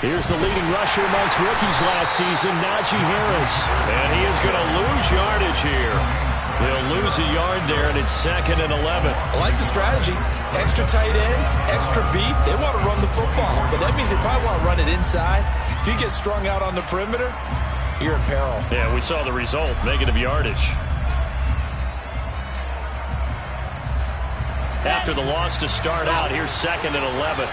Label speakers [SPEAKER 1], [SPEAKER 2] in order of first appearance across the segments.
[SPEAKER 1] Here's the leading rusher amongst rookies last season, Najee Harris.
[SPEAKER 2] And he is going to lose yardage here. They'll lose a yard there, and it's 2nd and 11.
[SPEAKER 3] I like the strategy. Extra tight ends, extra beef. They want to run the football, but that means they probably want to run it inside. If you get strung out on the perimeter, you're in peril.
[SPEAKER 2] Yeah, we saw the result, negative yardage. After the loss to start out, here's 2nd and 11.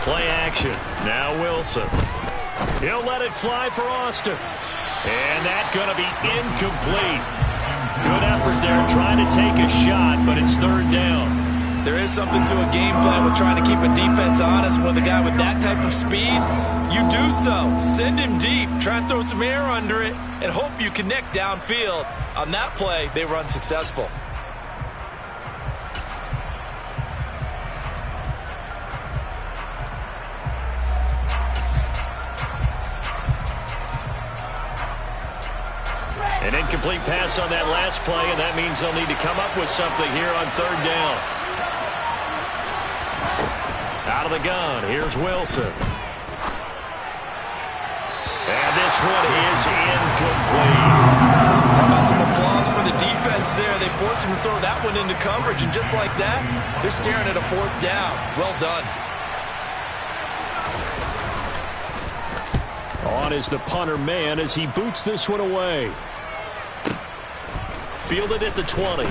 [SPEAKER 2] Play action. Now Wilson. He'll let it fly for Austin. And that's going to be incomplete. Good effort there trying to take a shot, but it's 3rd down.
[SPEAKER 3] There is something to a game plan with trying to keep a defense honest with a guy with that type of speed. You do so. Send him deep. Try and throw some air under it and hope you connect downfield. On that play, they run successful.
[SPEAKER 2] An incomplete pass on that last play, and that means they'll need to come up with something here on 3rd down. Out of the gun, here's Wilson. And this one is incomplete.
[SPEAKER 3] How about some applause for the defense there? They forced him to throw that one into coverage, and just like that, they're staring at a 4th down. Well done.
[SPEAKER 1] On is the punter man as he boots this one away.
[SPEAKER 2] Fielded at the 20.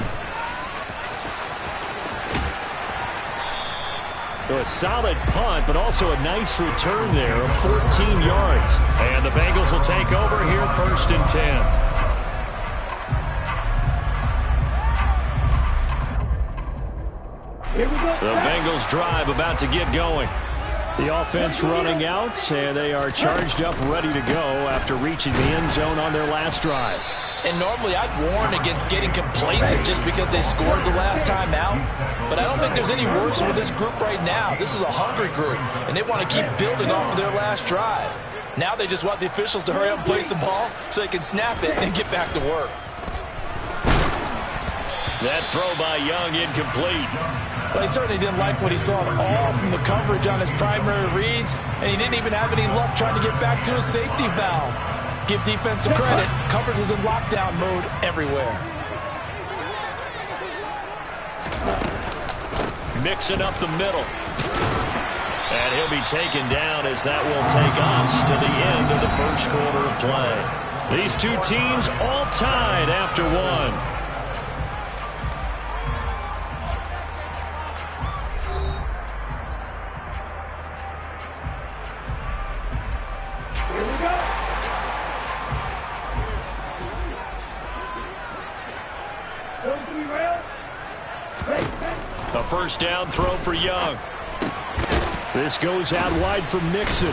[SPEAKER 1] A solid punt, but also a nice return there of 14 yards.
[SPEAKER 2] And the Bengals will take over here 1st and 10. The Bengals drive about to get going.
[SPEAKER 1] The offense running out, and they are charged up, ready to go after reaching the end zone on their last drive.
[SPEAKER 3] And normally I'd warn against getting complacent just because they scored the last time out. But I don't think there's any worries with this group right now. This is a hungry group, and they want to keep building off of their last drive. Now they just want the officials to hurry up and place the ball so they can snap it and get back to work.
[SPEAKER 2] That throw by Young incomplete.
[SPEAKER 3] But he certainly didn't like what he saw at all from the coverage on his primary reads, and he didn't even have any luck trying to get back to his safety valve. Give defense some credit. Coverage was in lockdown mode everywhere.
[SPEAKER 2] Mixing up the middle. And he'll be taken down as that will take us to the end of the 1st quarter of play. These two teams all tied after one. A 1st down throw for Young.
[SPEAKER 1] This goes out wide for Mixon.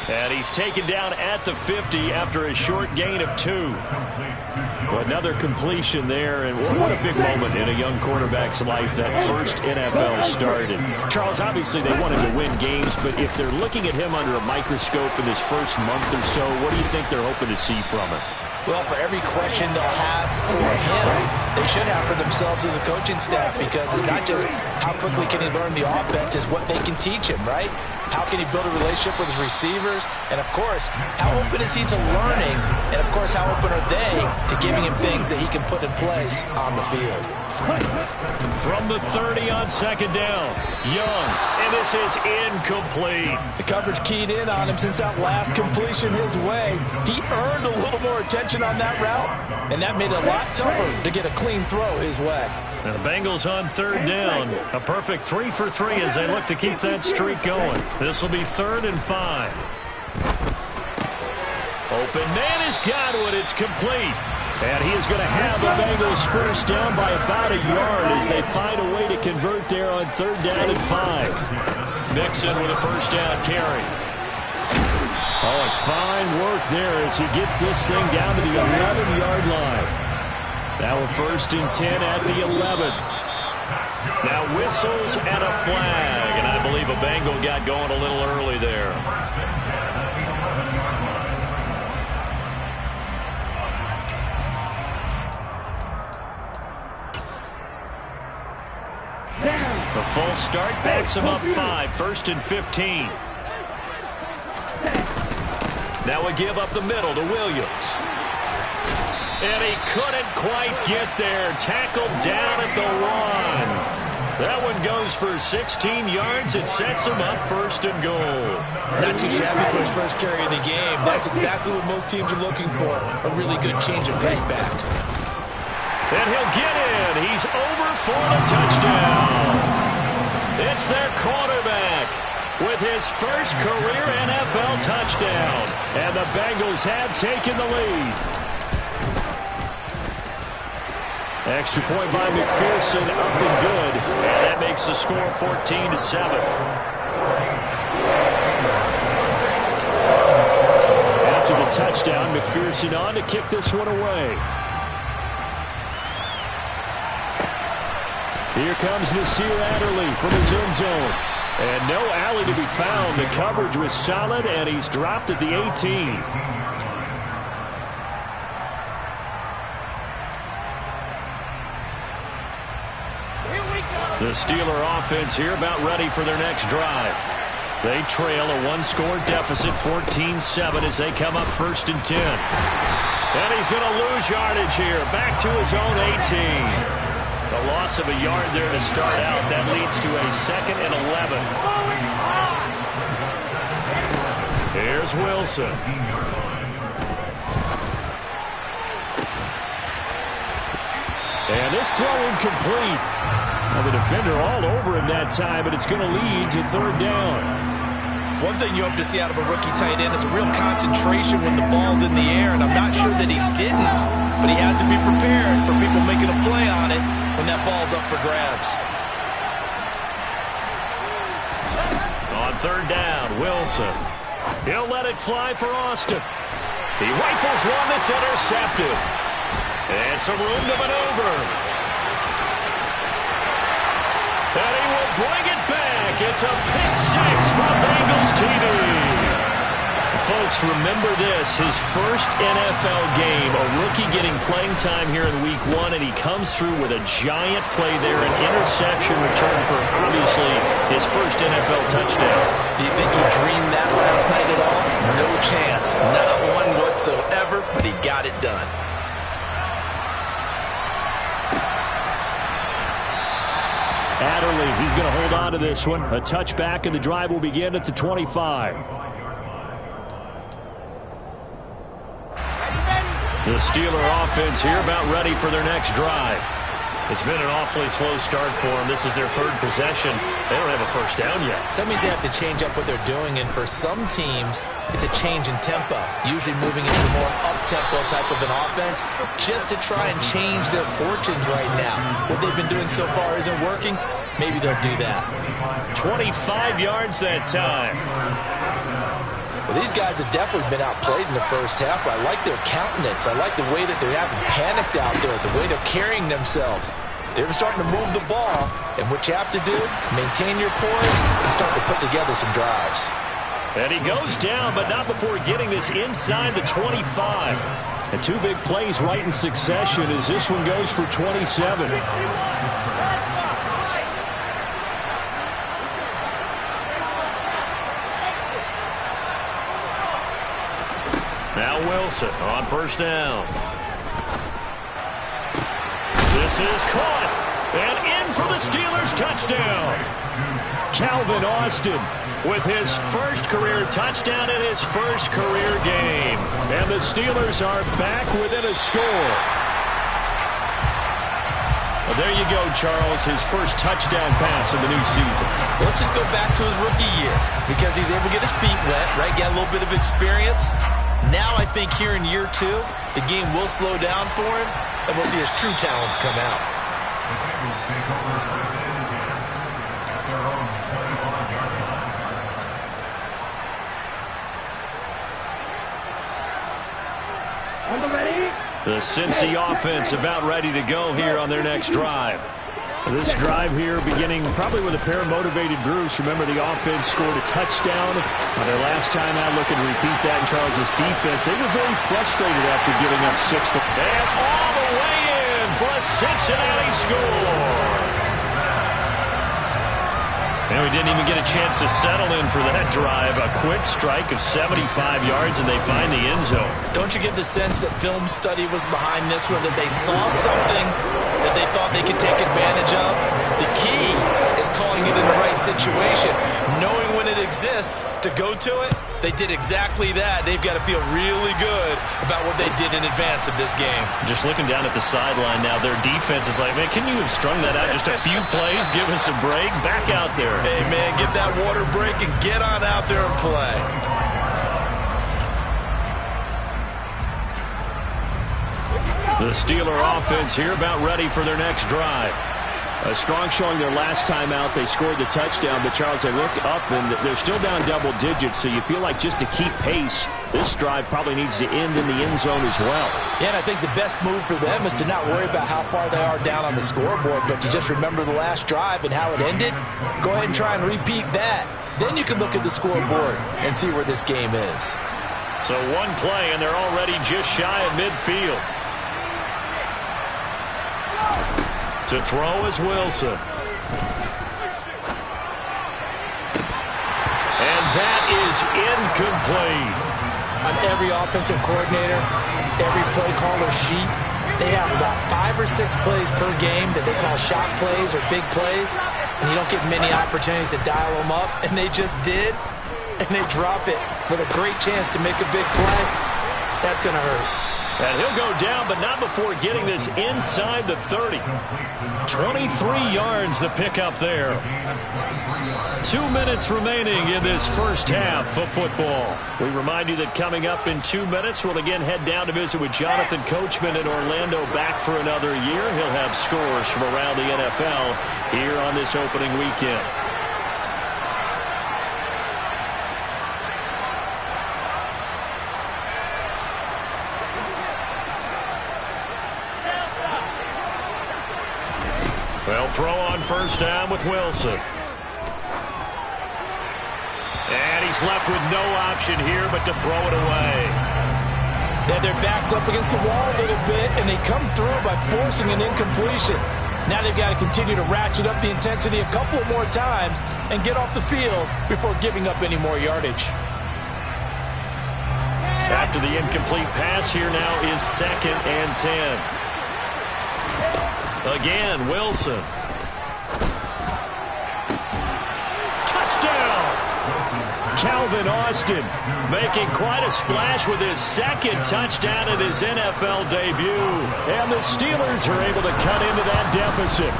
[SPEAKER 2] And he's taken down at the 50 after a short gain of 2.
[SPEAKER 1] Another completion there, and what a big moment in a young quarterback's life, that first NFL started. Charles, obviously they wanted to win games, but if they're looking at him under a microscope in this first month or so, what do you think they're hoping to see from him?
[SPEAKER 3] Well, for every question they'll have for him, they should have for themselves as a coaching staff, because it's not just how quickly can he learn the offense, it's what they can teach him, right? How can he build a relationship with his receivers? And, of course, how open is he to learning? And, of course, how open are they to giving him things that he can put in place on the field?
[SPEAKER 2] From the 30 on 2nd down, Young, and this is incomplete.
[SPEAKER 3] The coverage keyed in on him since that last completion his way. He earned a little more attention on that route, and that made it a lot tougher to get a clean throw his way.
[SPEAKER 2] And the Bengals on 3rd down. A perfect 3 for 3 as they look to keep that streak going. This will be 3rd and 5. Open man has got it. It's complete.
[SPEAKER 1] And he is going to have the Bengals 1st down by about a yard as they find a way to convert there on 3rd down and 5.
[SPEAKER 2] Mixon with a 1st down carry.
[SPEAKER 1] Oh, and fine work there as he gets this thing down to the 11-yard line. Now a 1st and 10 at the 11.
[SPEAKER 2] Now whistles and a flag, and I believe a Bengal got going a little early there. A false start backs him up 5, 1st and 15. Now we give up the middle to Williams. And he couldn't quite get there. Tackled down at the 1. That one goes for 16 yards. It sets him up 1st and goal.
[SPEAKER 3] Not too shabby for his first carry of the game. That's exactly what most teams are looking for. A really good change of pace back.
[SPEAKER 2] And he'll get in. He's over for the touchdown. It's their quarterback with his first career NFL touchdown. And the Bengals have taken the lead. Extra point by McPherson, up and good. And that makes the score 14-7. After the touchdown, McPherson on to kick this one away. Here comes Nasir Adderley from his end zone. And no alley to be found. The coverage was solid, and he's dropped at the 18. The Steeler offense here about ready for their next drive. They trail a one-score deficit, 14-7, as they come up 1st and 10. And he's going to lose yardage here, back to his own 18. A loss of a yard there to start out. That leads to a 2nd and 11. Here's Wilson. And this throw incomplete. Well, the defender all over him that time, but it's going to lead to 3rd down.
[SPEAKER 3] One thing you hope to see out of a rookie tight end is a real concentration when the ball's in the air, and I'm not sure that he didn't, but he has to be prepared for people making a play on it when that ball's up for grabs.
[SPEAKER 2] On 3rd down, Wilson. He'll let it fly for Austin. He rifles one that's intercepted. And some room to maneuver. And he will bring it back. It's a pick 6 from Bengals TV. Folks, remember this. His first NFL game, a rookie getting playing time here in week 1, and he comes through with a giant play there, an interception return for, obviously, his first NFL touchdown.
[SPEAKER 3] Do you think he dreamed that last night at all? No chance. Not one whatsoever, but he got it done.
[SPEAKER 2] Adderley, he's going to hold on to this one. A touchback, and the drive will begin at the 25. The Steeler offense here about ready for their next drive. It's been an awfully slow start for them. This is their 3rd possession. They don't have a first down yet.
[SPEAKER 3] So that means they have to change up what they're doing, and for some teams, it's a change in tempo, usually moving into a more up-tempo type of an offense just to try and change their fortunes right now. What they've been doing so far isn't working. Maybe they'll do that.
[SPEAKER 2] 25 yards that time.
[SPEAKER 3] Well, these guys have definitely been outplayed in the first half, but I like their countenance. I like the way that they haven't panicked out there, the way they're carrying themselves. They're starting to move the ball, and what you have to do, maintain your poise and start to put together some drives.
[SPEAKER 2] And he goes down, but not before getting this inside the 25. And 2 big plays right in succession as this one goes for 27. Now Wilson on 1st down. This is caught. And in for the Steelers touchdown. Calvin Austin with his first career touchdown in his first career game. And the Steelers are back within a score. Well, there you go, Charles, his first touchdown pass of the new season.
[SPEAKER 3] Let's just go back to his rookie year because he's able to get his feet wet, right? Get a little bit of experience. Now I think here in year 2, the game will slow down for him, and we'll see his true talents come out.
[SPEAKER 2] The Cincy offense about ready to go here on their next drive. This drive here beginning probably with a pair of motivated groups. Remember, the offense scored a touchdown on their last time out. Looking to repeat that in Charles' defense. They were very frustrated after giving up 6. And all the way in for a Cincinnati score. And we didn't even get a chance to settle in for that drive. A quick strike of 75 yards, and they find the end zone.
[SPEAKER 3] Don't you get the sense that film study was behind this one, that they saw something that they thought they could take advantage of? The key is calling it in the right situation, knowing when it exists to go to it. They did exactly that. They've got to feel really good about what they did in advance of this game.
[SPEAKER 2] Just looking down at the sideline now, their defense is like, man, can you have strung that out just a few plays? Give us a break. Back out there.
[SPEAKER 3] Hey, man, get that water break and get on out there and play.
[SPEAKER 1] The Steeler offense here about ready for their next drive. A strong showing their last time out. They scored the touchdown, but Charles, they look up and they're still down double digits, so you feel like just to keep pace, this drive probably needs to end in the end zone as well.
[SPEAKER 3] Yeah, and I think the best move for them is to not worry about how far they are down on the scoreboard, but to just remember the last drive and how it ended. Go ahead and try and repeat that. Then you can look at the scoreboard and see where this game is.
[SPEAKER 2] So one play, and they're already just shy of midfield. To throw is Wilson. And that is incomplete.
[SPEAKER 3] On every offensive coordinator, every play caller sheet, they have about 5 or 6 plays per game that they call shot plays or big plays, and you don't get many opportunities to dial them up, and they just did, and they drop it with a great chance to make a big play. That's going to hurt.
[SPEAKER 2] And he'll go down, but not before getting this inside the 30. 23 yards the pickup there. 2 minutes remaining in this first half of football. We remind you that coming up in 2 minutes, we'll again head down to visit with Jonathan Coachman in Orlando, back for another year. He'll have scores from around the NFL here on this opening weekend. Well, throw on first down with Wilson. And he's left with no option here but to throw it away.
[SPEAKER 3] Yeah, their back's up against the wall a little bit, and they come through by forcing an incompletion. Now they've got to continue to ratchet up the intensity a couple more times and get off the field before giving up any more yardage.
[SPEAKER 2] After the incomplete pass, here now is 2nd and 10. Again, Wilson. Touchdown! Calvin Austin making quite a splash with his 2nd touchdown in his NFL debut. And the Steelers are able to cut into that deficit.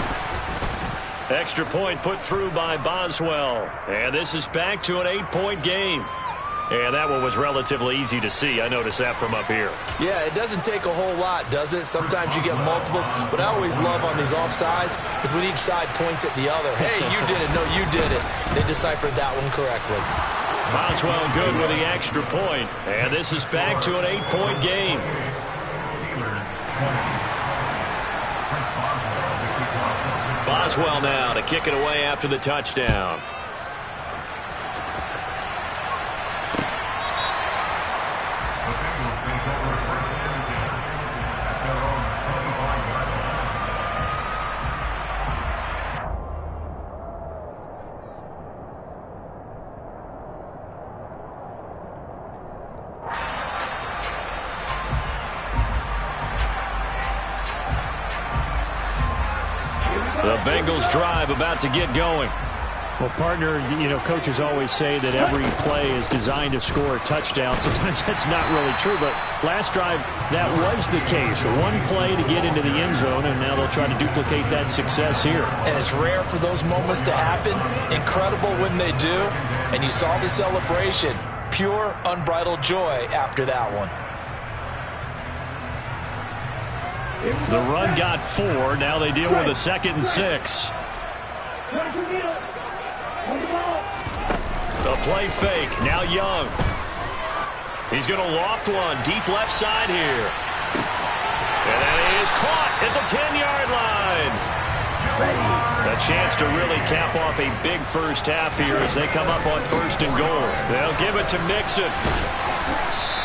[SPEAKER 2] Extra point put through by Boswell. And this is back to an 8-point game. And that one was relatively easy to see. I noticed that from up here. Yeah, it doesn't take a whole lot, does it? Sometimes you get multiples. What I always love on these offsides is when each side points at the other. Hey, you did it. No, you did it. They deciphered that one correctly. Boswell good with the extra point. And this is back to an 8-point game. Boswell now to kick it away after the touchdown. The Bengals drive about to get going.
[SPEAKER 1] Well, partner, you know, coaches always say that every play is designed to score a touchdown. Sometimes that's not really true, but last drive, that was the case. One play to get into the end zone, and now they'll try to duplicate that success here.
[SPEAKER 3] And it's rare for those moments to happen. Incredible when they do. And you saw the celebration. Pure, unbridled joy after that one.
[SPEAKER 2] The run got 4. Now they deal with a 2nd and 6. The play fake. Now Young. He's going to loft one. Deep left side here. And that is caught at the 10-yard line. A chance to really cap off a big first half here as they come up on 1st and goal. They'll give it to Mixon.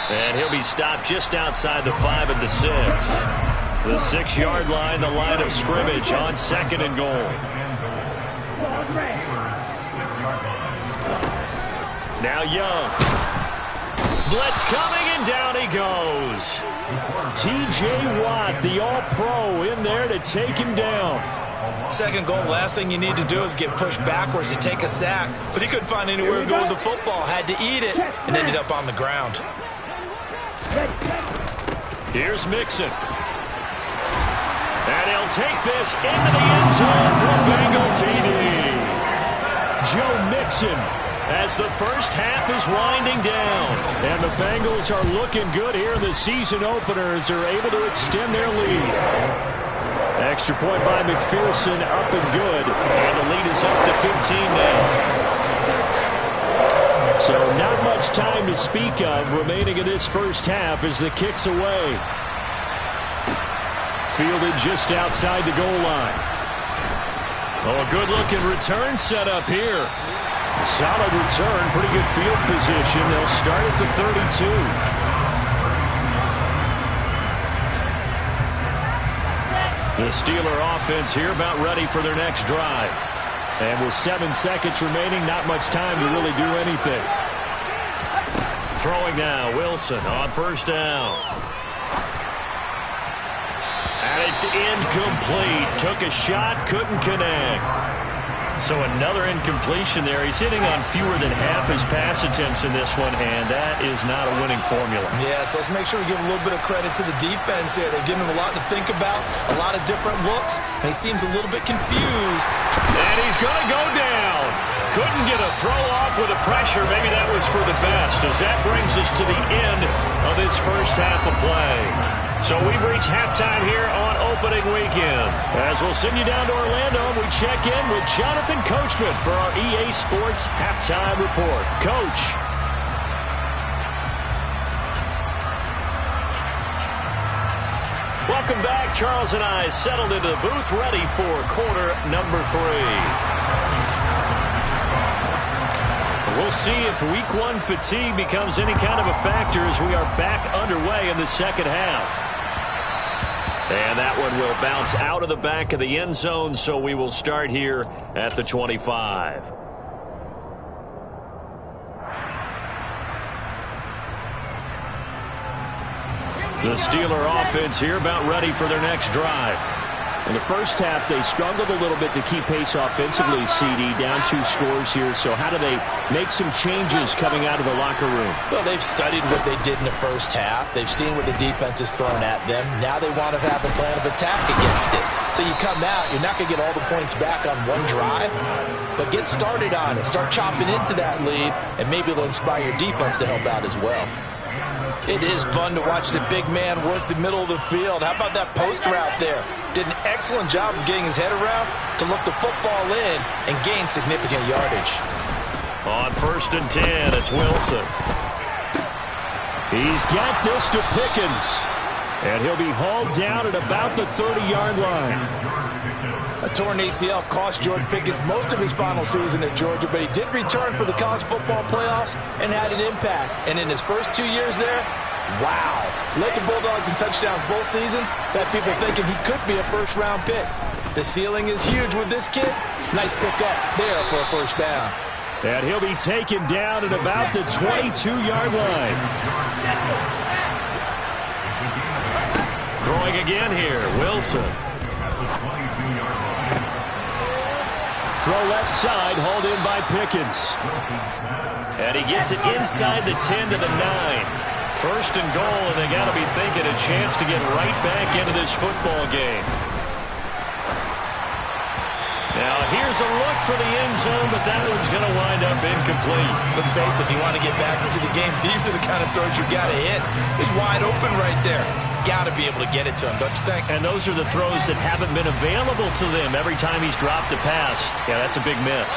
[SPEAKER 2] And he'll be stopped just outside the 5 at the 6. The 6-yard line, the line of scrimmage on 2nd and goal. Now Young. Blitz coming, and down he goes.
[SPEAKER 1] T.J. Watt, the All-Pro, in there to take him down.
[SPEAKER 3] Second goal, last thing you need to do is get pushed backwards to take a sack. But he couldn't find anywhere to go with the football. Had to eat it and ended up on the ground.
[SPEAKER 2] Here's Mixon. And he'll take this into the end zone for a Bengal TD.
[SPEAKER 1] Joe Mixon,
[SPEAKER 2] as the first half is winding down.
[SPEAKER 1] And the Bengals are looking good here in the season opener as they're able to extend their lead. Extra point by McPherson, up and good.
[SPEAKER 2] And the lead is up to 15 now.
[SPEAKER 1] So not much time to speak of remaining in this first half as the kick's away. Fielded just outside the goal line.
[SPEAKER 2] Oh, a good-looking return set up here.
[SPEAKER 1] Solid return, pretty good field position. They'll start at the 32.
[SPEAKER 2] The Steeler offense here about ready for their next drive.
[SPEAKER 1] And with 7 seconds remaining, not much time to really do anything.
[SPEAKER 2] Throwing now, Wilson on first down. And it's incomplete. Took a shot, couldn't connect. So another incompletion there. He's hitting on fewer than half his pass attempts in this one, and that is not a winning formula.
[SPEAKER 3] Yes, let's make sure we give a little bit of credit to the defense here. They've given him a lot to think about, a lot of different looks, and he seems a little bit confused.
[SPEAKER 2] And he's going to go down. Couldn't get a throw off with the pressure. Maybe that was for the best, as that brings us to the end of this first half of play. So we've reached halftime here on opening weekend. As we'll send you down to Orlando, we check in with Jonathan Coachman for our EA Sports Halftime Report. Coach. Welcome back. Charles and I settled into the booth, ready for quarter number 3. We'll see if week 1 fatigue becomes any kind of a factor as we are back underway in the second half. And that one will bounce out of the back of the end zone, so we will start here at the 25. The Steeler offense here about ready for their next drive.
[SPEAKER 1] In the first half, they struggled a little bit to keep pace offensively, CD, down 2 scores here. So how do they make some changes coming out of the locker room?
[SPEAKER 3] Well, they've studied what they did in the first half. They've seen what the defense is throwing at them. Now they want to have a plan of attack against it. So you come out, you're not going to get all the points back on one drive, but get started on it. Start chopping into that lead, and maybe it'll inspire your defense to help out as well. It is fun to watch the big man work the middle of the field. How about that post route there? Did an excellent job of getting his head around to look the football in and gain significant yardage.
[SPEAKER 2] On first and 10, it's Wilson.
[SPEAKER 1] He's got this to Pickens. And he'll be hauled down at about the 30-yard line.
[SPEAKER 3] A torn ACL cost George Pickens most of his final season at Georgia, but he did return for the college football playoffs and had an impact. And in his first 2 years there, wow. Led the Bulldogs in touchdowns both seasons. Got people thinking he could be a first-round pick. The ceiling is huge with this kid. Nice pick up there for a first down.
[SPEAKER 1] And he'll be taken down at about the 22-yard line.
[SPEAKER 2] Throwing again here, Wilson.
[SPEAKER 1] Throw left side, hauled in by Pickens.
[SPEAKER 2] And he gets it inside the 10 to the 9. First and goal, and they got to be thinking a chance to get right back into this football game. Now, here's a look for the end zone, but that one's going to wind up incomplete.
[SPEAKER 3] Let's face it, if you want to get back into the game, these are the kind of throws you got to hit. He's wide open right there. Got to be able to get it to him, don't you think?
[SPEAKER 2] And those are the throws that haven't been available to them every time he's dropped a pass. Yeah, that's a big miss.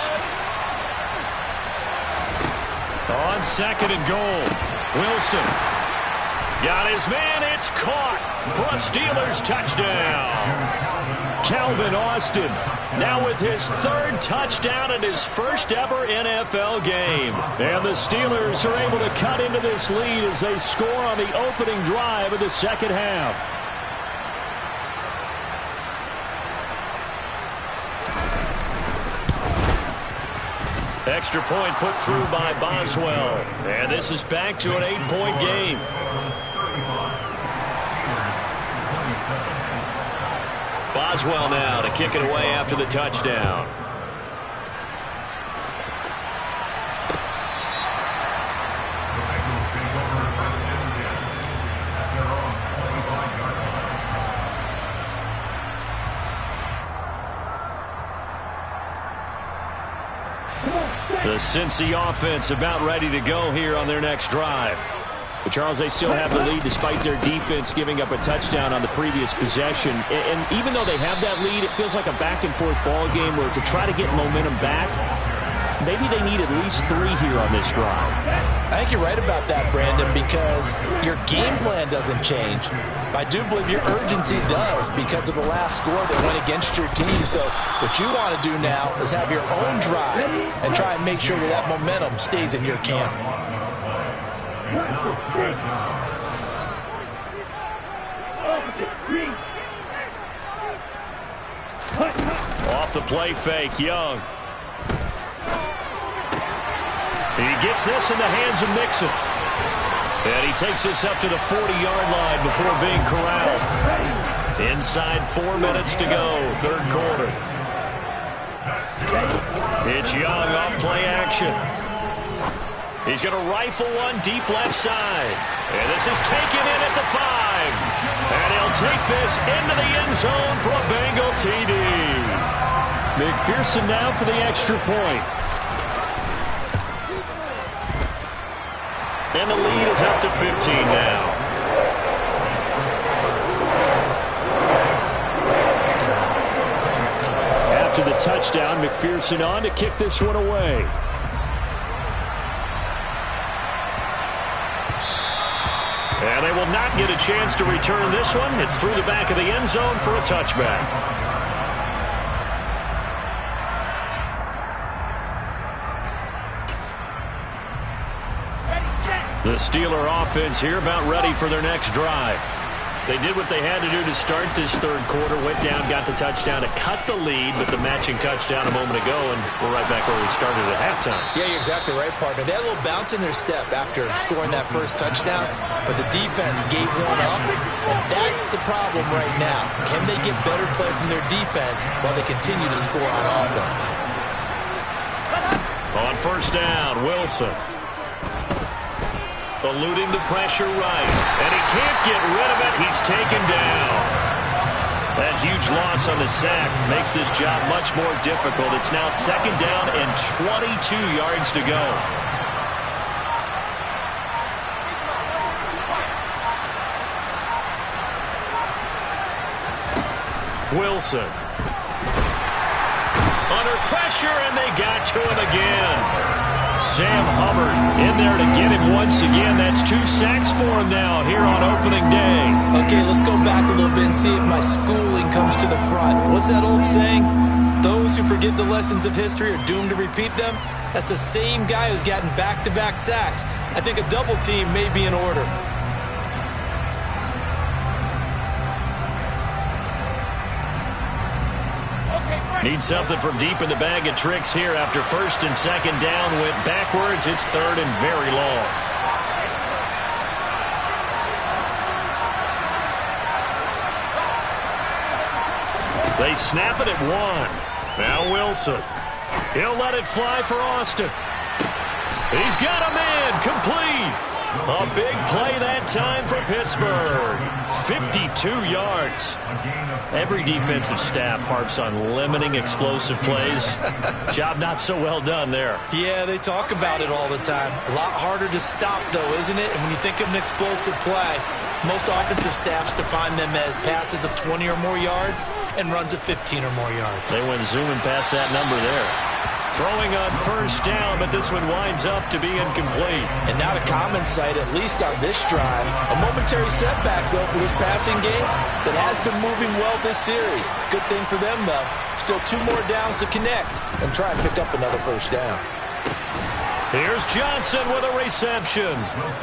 [SPEAKER 2] On second and goal, Wilson. Got his man, it's caught for a Steelers touchdown.
[SPEAKER 1] Calvin Austin
[SPEAKER 2] now with his 3rd touchdown in his first ever NFL game.
[SPEAKER 1] And the Steelers are able to cut into this lead as they score on the opening drive of the second half.
[SPEAKER 2] Extra point put through by Boswell. And this is back to an 8-point game. Boswell now to kick it away after the touchdown. The Cincy offense about ready to go here on their next drive.
[SPEAKER 1] But Charles, they still have the lead despite their defense giving up a touchdown on the previous possession. And even though they have that lead, it feels like a back-and-forth ball game where to try to get momentum back, maybe they need at least 3 here on this drive.
[SPEAKER 3] I think you're right about that, Brandon, because your game plan doesn't change. I do believe your urgency does because of the last score that went against your team. So what you want to do now is have your own drive and try and make sure that that momentum stays in your camp.
[SPEAKER 2] Off the play fake, Young. He gets this in the hands of Mixon. And he takes this up to the 40-yard line before being corralled. Inside 4 minutes to go, third quarter. It's Young off play action. He's going to rifle one deep left side. And this is taken in at the 5. And he'll take this into the end zone for a Bengal TD.
[SPEAKER 1] McPherson now for the extra point.
[SPEAKER 2] And the lead is up to 15 now.
[SPEAKER 1] After the touchdown, McPherson on to kick this one away.
[SPEAKER 2] And they will not get a chance to return this one. It's through the back of the end zone for a touchback. The Steeler offense here about ready for their next drive. They did what they had to do to start this third quarter. Went down, got the touchdown to cut the lead, but the matching touchdown a moment ago, and we're right back where we started at halftime.
[SPEAKER 3] Yeah, you're exactly right, partner. They had a little bounce in their step after scoring that first touchdown, but the defense gave one up, and that's the problem right now. Can they get better play from their defense while they continue to score on offense?
[SPEAKER 2] On first down, Wilson. Eluding the pressure right. And he can't get rid of it. He's taken down. That huge loss on the sack makes this job much more difficult. It's now second down and 22 yards to go. Wilson. Under pressure, and they got to him again. Sam Hubbard in there to get him once again. That's 2 sacks for him now here on opening day.
[SPEAKER 3] Okay, let's go back a little bit and see if my schooling comes to the front. What's that old saying? Those who forget the lessons of history are doomed to repeat them. That's the same guy who's gotten back-to-back sacks. I think a double team may be in order.
[SPEAKER 2] Need something from deep in the bag of tricks here after first and second down went backwards. It's third and very long. They snap it at 1. Now Wilson. He'll let it fly for Austin. He's got a man complete. A big play that time for Pittsburgh. 52 yards. Every defensive staff harps on limiting explosive plays. Job not so well done there.
[SPEAKER 3] Yeah, they talk about it all the time. A lot harder to stop, though, isn't it? And when you think of an explosive play, most offensive staffs define them as passes of 20 or more yards and runs of 15 or more yards.
[SPEAKER 2] They went zooming past that number there. Throwing on first down, but this one winds up to be incomplete.
[SPEAKER 3] And not a common sight, at least on this drive. A momentary setback, though, for this passing game that has been moving well this series. Good thing for them, though. Still 2 more downs to connect and try and pick up another first down.
[SPEAKER 2] Here's Johnson with a reception.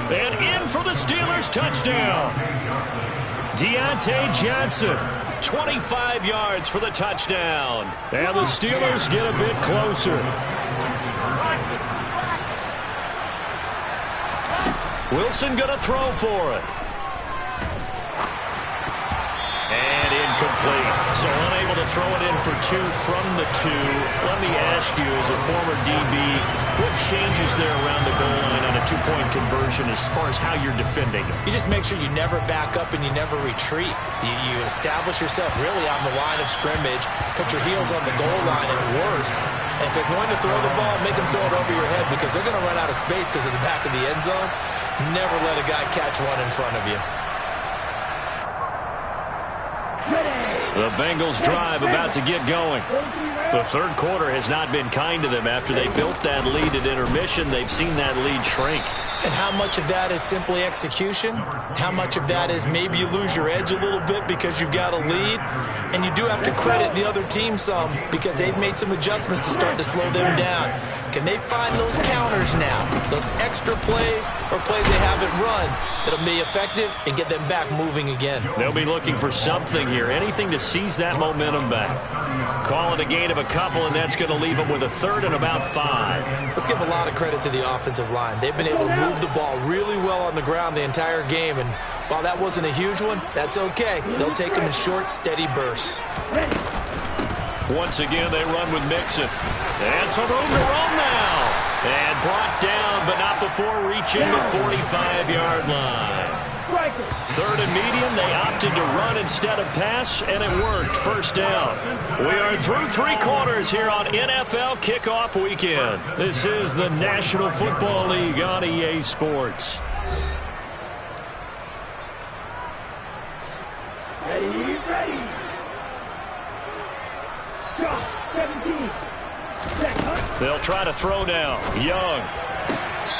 [SPEAKER 2] And in for the Steelers' touchdown. Deontay Johnson. 25 yards for the touchdown.
[SPEAKER 1] And the Steelers get a bit closer.
[SPEAKER 2] Wilson going to throw for it. And incomplete. So unable to throw it in for 2 from the 2. Let me ask you, as a former DB, what changes there around the goal line on a 2-point conversion as far as how you're defending it?
[SPEAKER 3] You just make sure you never back up and you never retreat. You establish yourself really on the line of scrimmage, put your heels on the goal line at worst. And if they're going to throw the ball, make them throw it over your head because they're going to run out of space because of the back of the end zone. Never let a guy catch one in front of you.
[SPEAKER 2] The Bengals drive about to get going. The third quarter has not been kind to them. After they built that lead at intermission, they've seen that lead shrink.
[SPEAKER 3] And how much of that is simply execution? How much of that is maybe you lose your edge a little bit because you've got a lead? And you do have to credit the other team some because they've made some adjustments to start to slow them down. Can they find those counters now? Those extra plays or plays they haven't run that'll be effective and get them back moving again?
[SPEAKER 2] They'll be looking for something here, anything to seize that momentum back. Call it a gain of a couple, and that's going to leave them with a third and about 5.
[SPEAKER 3] Let's give a lot of credit to the offensive line. They've been able to move the ball really well on the ground the entire game, and while that wasn't a huge one, that's okay. They'll take them in short, steady bursts.
[SPEAKER 2] Once again, they run with Mixon. And some room to roam now. And brought down, but not before reaching the 45-yard line. 3rd and medium, they opted to run instead of pass, and it worked. First down. We are through 3 quarters here on NFL Kickoff Weekend. This is the National Football League on EA Sports.
[SPEAKER 4] Ready. Go, 17.
[SPEAKER 2] They'll try to throw now. Young.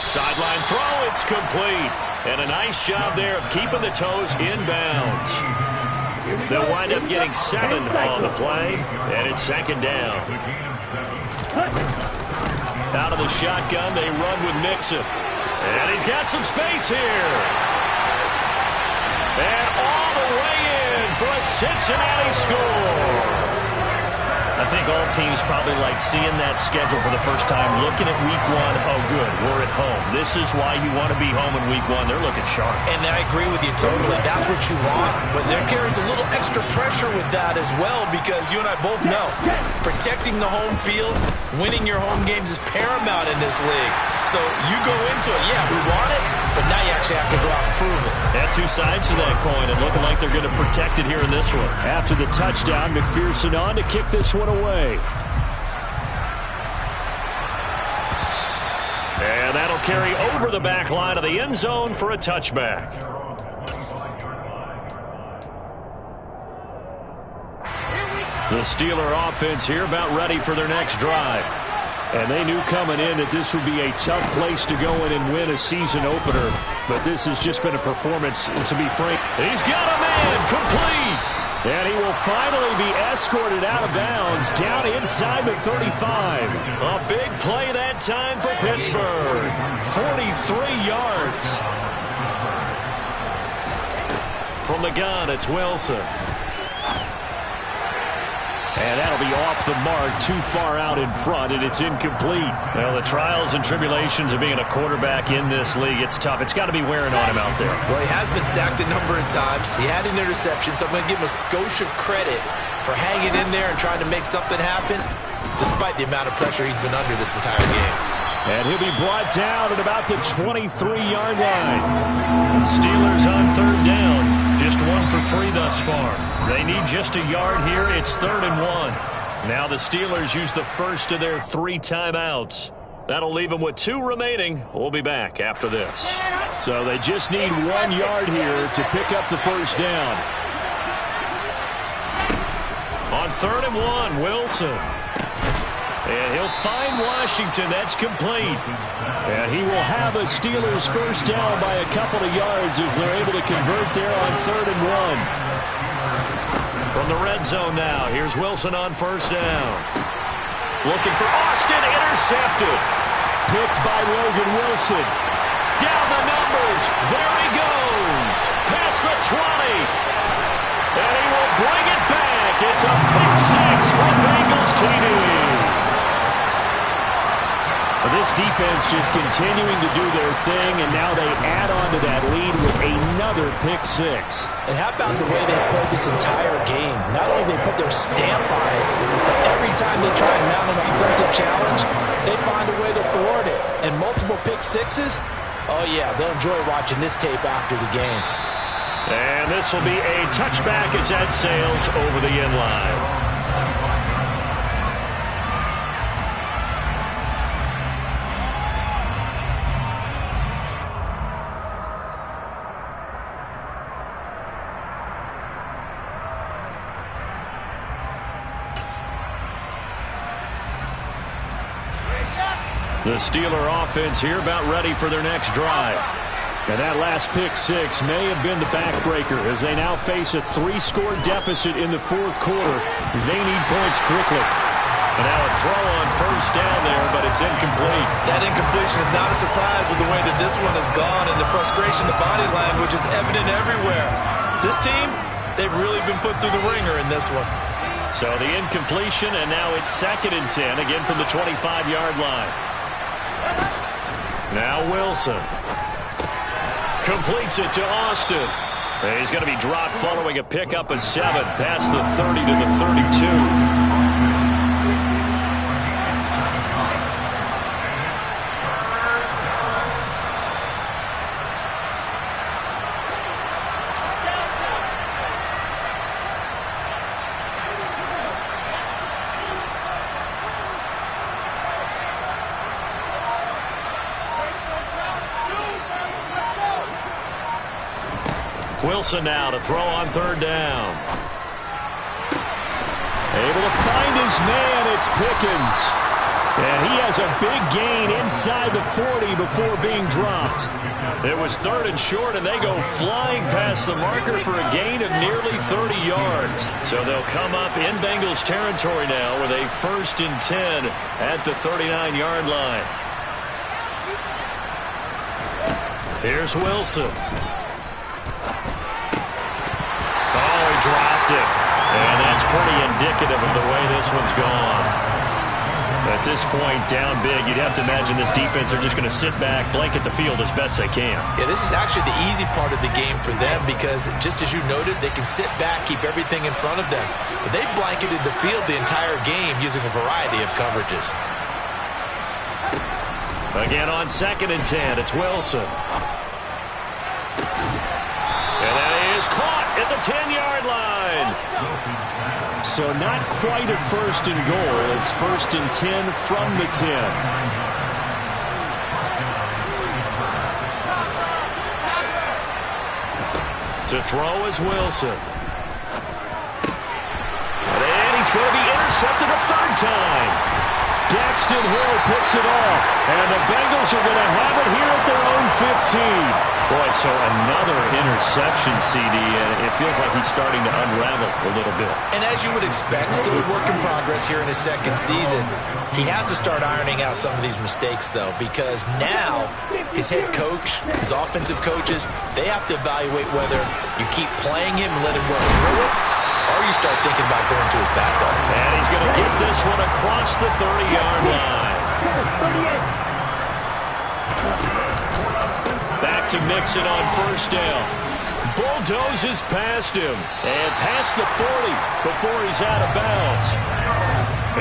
[SPEAKER 2] Sideline throw, it's complete. And a nice job there of keeping the toes in bounds. They'll wind up getting 7 on the play, and it's 2nd down. Out of the shotgun, they run with Mixon. And he's got some space here. And all the way in for a Cincinnati score.
[SPEAKER 1] I think all teams probably like seeing that schedule for the first time, looking at week 1. Oh, good, we're at home. This is why you want to be home in week 1. They're looking sharp.
[SPEAKER 3] And I agree with you totally. That's what you want. But there carries a little extra pressure with that as well because you and I both know protecting the home field, winning your home games is paramount in this league. So you go into it, yeah, we want it, but now you actually have to go out and prove it.
[SPEAKER 2] Had 2 sides to that coin, and looking like they're going to protect it here in this one. After the touchdown, McPherson on to kick this one away. And that'll carry over the back line of the end zone for a touchback. The Steeler offense here about ready for their next drive. And they knew coming in that this would be a tough place to go in and win a season opener. But this has just been a performance, to be frank. He's got a man, complete. And he will finally be escorted out of bounds down inside the 35. A big play that time for Pittsburgh. 43 yards. From the gun, it's Wilson. And that'll be off the mark, too far out in front, and it's incomplete. Well, the trials and tribulations of being a quarterback in this league, it's tough. It's got to be wearing on him out there.
[SPEAKER 3] Well, he has been sacked a number of times. He had an interception, so I'm going to give him a skosh of credit for hanging in there and trying to make something happen, despite the amount of pressure he's been under this entire game.
[SPEAKER 2] And he'll be brought down at about the 23-yard line. The Steelers on 3rd down. Just 1 for 3 thus far. They need just a yard here. It's 3rd and 1. Now the Steelers use the first of their 3 timeouts. That'll leave them with 2 remaining. We'll be back after this. So they just need 1 yard here to pick up the first down. On 3rd and 1, Wilson. And he'll find Washington. That's complete. And he will have a Steelers first down by a couple of yards as they're able to convert there on 3rd and 1. From the red zone now, here's Wilson on first down. Looking for Austin, intercepted. Picked by Logan Wilson. Down the numbers. There he goes. Past the 20. And he will bring it back. It's a pick 6 for Bengals TD.
[SPEAKER 1] this defense just continuing to do their thing, and now they add on to that lead with another pick six.
[SPEAKER 3] And how about the way they played this entire game? Not only they put their stamp on it, but every time they try and mount an offensive challenge, they find a way to thwart it. And multiple pick sixes, oh yeah, they'll enjoy watching this tape after the game.
[SPEAKER 2] And this will be a touchback as that sails over the end line. The Steeler offense here about ready for their next drive.
[SPEAKER 1] And that last pick six may have been the backbreaker as they now face a 3-score deficit in the fourth quarter. They need points quickly.
[SPEAKER 2] And now a throw on first down there, but it's incomplete.
[SPEAKER 3] That incompletion is not a surprise with the way that this one has gone, and the frustration, the body language is evident everywhere. This team, they've really been put through the ringer in this one.
[SPEAKER 2] So the incompletion, and now it's 2nd and 10, again from the 25-yard line. Now Wilson completes it to Austin. He's going to be dropped following a pickup of 7 past the 30 to the 32. Wilson now to throw on 3rd down.
[SPEAKER 1] Able to find his man, it's Pickens. And he has a big gain inside the 40 before being dropped.
[SPEAKER 2] It was 3rd and short, and they go flying past the marker for a gain of nearly 30 yards. So they'll come up in Bengals territory now with a 1st and 10 at the 39-yard line. Here's Wilson. Dropped it. And that's pretty indicative of the way this one's gone. At this point, down big, you'd have to imagine this defense are just going to sit back, blanket the field as best they can.
[SPEAKER 3] Yeah, this is actually the easy part of the game for them because, just as you noted, they can sit back, keep everything in front of them. But they blanketed the field the entire game using a variety of coverages.
[SPEAKER 2] Again on 2nd and 10, it's Wilson. And that is caught at the 10-yard line.
[SPEAKER 1] So not quite a 1st and goal. It's 1st and 10 from the 10.
[SPEAKER 2] To throw is Wilson. And he's going to be intercepted a 3rd time.
[SPEAKER 1] Daxton Hill picks it off. And the Bengals are going to have it here at their own 15.
[SPEAKER 2] Boy, so another interception, CD, and it feels like he's starting to unravel a little bit.
[SPEAKER 3] And as you would expect, still a work in progress here in his 2nd season. He has to start ironing out some of these mistakes, though, because now his head coach, his offensive coaches, they have to evaluate whether you keep playing him and let him work through it, or you start thinking about going to his backup.
[SPEAKER 2] And he's going to get this one across the 30-yard line. Back to Mixon on 1st down. Bulldozes past him and past the 40 before he's out of bounds.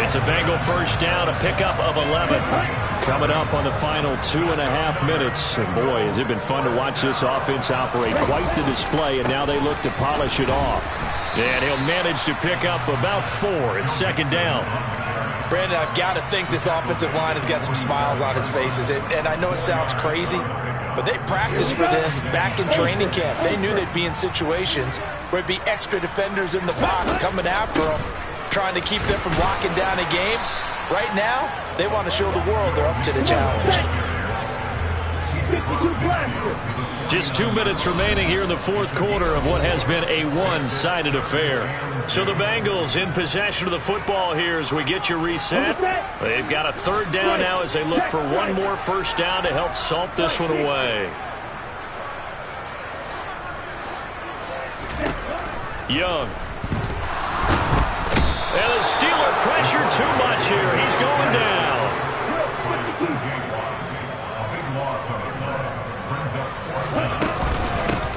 [SPEAKER 2] It's a Bengal 1st down, a pickup of 11.
[SPEAKER 1] Coming up on the final 2.5 minutes. And boy, has it been fun to watch this offense operate. Quite the display, and now they look to polish it off.
[SPEAKER 2] And he'll manage to pick up about 4 at 2nd down.
[SPEAKER 3] Brandon, I've got to think this offensive line has got some smiles on its faces. And I know it sounds crazy, but they practiced for this back in training camp. They knew they'd be in situations where there'd be extra defenders in the box coming after them, trying to keep them from locking down a game. Right now, they want to show the world they're up to the challenge.
[SPEAKER 2] Just 2 minutes remaining here in the fourth quarter of what has been a one-sided affair. So the Bengals in possession of the football here as we get you reset. They've got a 3rd down now as they look for one more 1st down to help salt this one away. Young. And the Steeler pressure too much here. He's going down.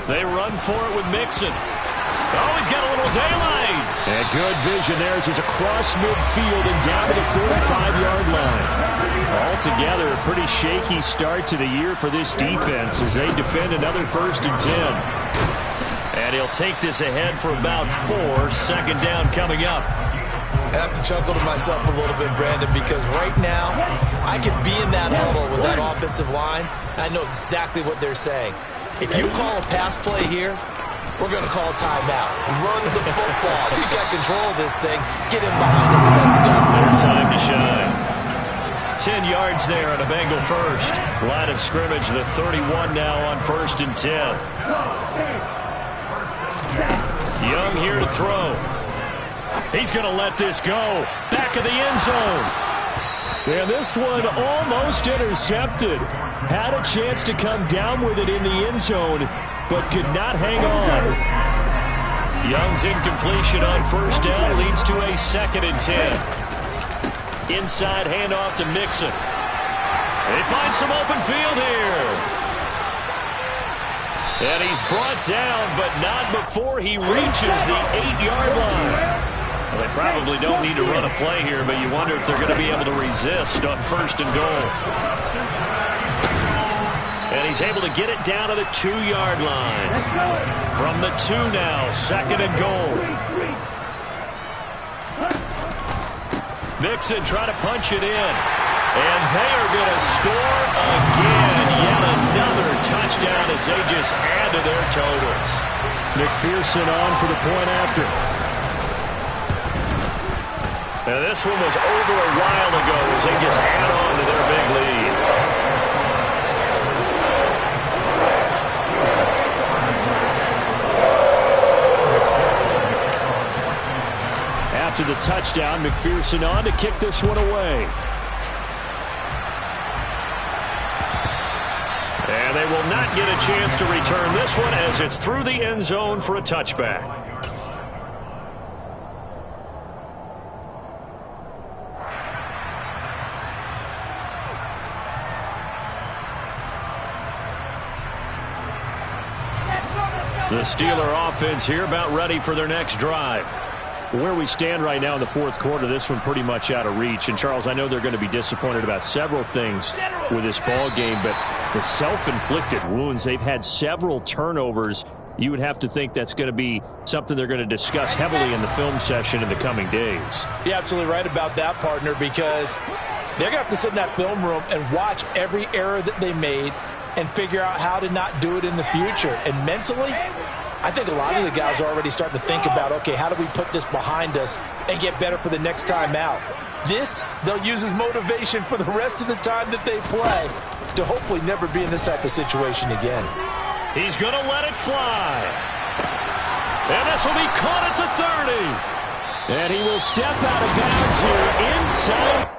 [SPEAKER 2] They run for it with Mixon. Oh, he's got a little daylight.
[SPEAKER 1] And good vision there as he's across midfield and down to the 45-yard line. Altogether, a pretty shaky start to the year for this defense as they defend another 1st and 10.
[SPEAKER 2] And he'll take this ahead for about 4. Second down coming up.
[SPEAKER 3] I have to chuckle to myself a little bit, Brandon, because right now I could be in that huddle with that offensive line. I know exactly what they're saying. If you call a pass play here, we're going to call a timeout. Run the football. We got control of this thing. Get him behind us and let's go.
[SPEAKER 2] Their time to shine. 10 yards there on a Bengal first. Line of scrimmage, the 31 now on 1st and 10. Young here to throw. He's going to let this go. Back of the end zone.
[SPEAKER 1] And this one almost intercepted. Had a chance to come down with it in the end zone, but could not hang on.
[SPEAKER 2] Young's incompletion on 1st down leads to a 2nd and 10. Inside handoff to Mixon. They find some open field here. And he's brought down, but not before he reaches the 8-yard line. Well, they probably don't need to run a play here, but you wonder if they're going to be able to resist on 1st and goal. And he's able to get it down to the 2-yard line. From the 2 now, 2nd and goal. Mixon trying to punch it in. And they are going to score again. Yet another touchdown as they just add to their totals.
[SPEAKER 1] McPherson on for the point after.
[SPEAKER 2] Now this one was over a while ago as they just add on to their big lead.
[SPEAKER 1] After the touchdown, McPherson on to kick this one away.
[SPEAKER 2] And they will not get a chance to return this one as it's through the end zone for a touchback. The Steeler offense here about ready for their next drive.
[SPEAKER 1] Where we stand right now in the 4th quarter, this one pretty much out of reach. And, Charles, I know they're going to be disappointed about several things with this ball game, but the self-inflicted wounds, they've had several turnovers. You would have to think that's going to be something they're going to discuss heavily in the film session in the coming days.
[SPEAKER 3] You're absolutely right about that, partner, because they're going to have to sit in that film room and watch every error that they made and figure out how to not do it in the future. And mentally, I think a lot of the guys are already starting to think about, okay, how do we put this behind us and get better for the next time out? This, they'll use as motivation for the rest of the time that they play to hopefully never be in this type of situation again.
[SPEAKER 2] He's going to let it fly. And this will be caught at the 30.
[SPEAKER 1] And he will step out of bounds here inside.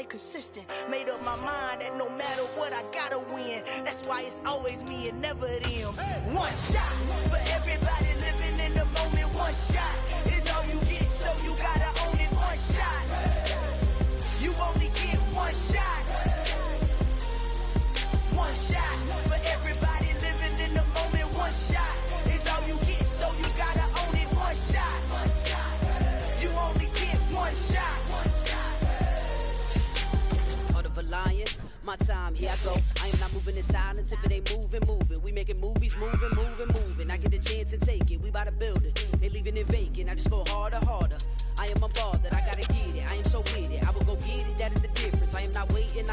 [SPEAKER 5] Consistent, made up my mind that no matter what I gotta win. That's why it's always me and never them. One shot for everybody living in the moment. One shot is all you get, so you gotta own it. One shot, you only get one shot. One shot for everybody living in the moment. One shot is all you get, so you gotta own it. One shot, you only get one shot.
[SPEAKER 6] My time, here I go. I am not moving in silence. If it ain't moving, moving. We making movies, moving. I get a chance to take it. We bout to build it. They leaving it vacant. I just go harder. I am a ball that I gotta get it. I am so with it. I will go get it. That is the difference. I am not waiting.